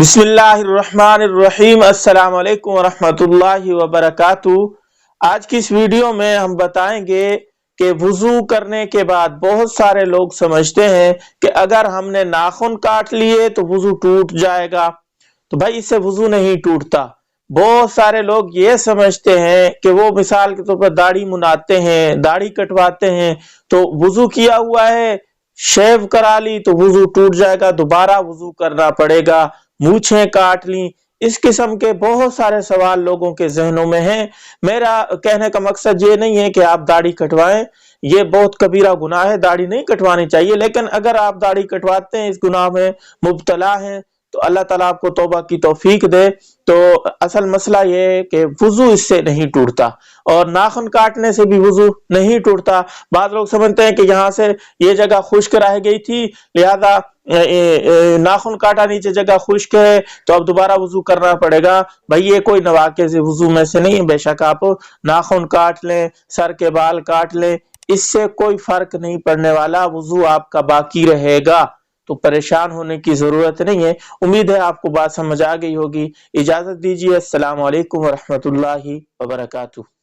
بسم اللہ الرحمن الرحیم۔ السلام علیکم ورحمۃ اللہ وبرکاتہ۔ آج کی اس ویڈیو میں ہم بتائیں گے کہ وضو کرنے کے بعد بہت سارے لوگ سمجھتے ہیں کہ اگر ہم نے ناخن کاٹ لیے تو وضو ٹوٹ جائے گا۔ تو بھائی اس سے وضو نہیں ٹوٹتا۔ بہت سارے لوگ یہ سمجھتے ہیں کہ وہ مثال کے طور پر داڑھی مناتے ہیں، داڑھی کٹواتے ہیں تو وضو کیا ہوا ہے، شیو کرا لی تو وضو ٹوٹ جائے گا، دوبارہ وضو کرنا پڑے گا، مونچھیں کاٹ لی۔ اس قسم کے بہت سارے سوال لوگوں کے ذہنوں میں ہیں۔ میرا کہنے کا مقصد یہ نہیں ہے کہ آپ داڑھی کٹوائیں، یہ بہت کبیرہ گناہ ہے، داڑھی نہیں کٹوانی چاہیے، لیکن اگر آپ داڑھی کٹواتے ہیں، اس گناہ میں مبتلا ہیں تو اللہ تعالیٰ آپ کو توبہ کی توفیق دے۔ تو اصل مسئلہ یہ ہے کہ وضو اس سے نہیں ٹوٹتا، اور ناخن کاٹنے سے بھی وضو نہیں ٹوٹتا۔ بعض لوگ سمجھتے ہیں کہ یہاں سے یہ جگہ خشک رہ گئی تھی لہذا ناخن کاٹا، نیچے جگہ خشک ہے تو اب دوبارہ وضو کرنا پڑے گا۔ بھائی یہ کوئی نواقض وضو میں سے نہیں ہے۔ بے شک آپ ناخن کاٹ لیں، سر کے بال کاٹ لیں، اس سے کوئی فرق نہیں پڑنے والا، وضو آپ کا باقی رہے گا، تو پریشان ہونے کی ضرورت نہیں ہے۔ امید ہے آپ کو بات سمجھ آ گئی ہوگی۔ اجازت دیجیے، السلام علیکم ورحمۃ اللہ وبرکاتہ۔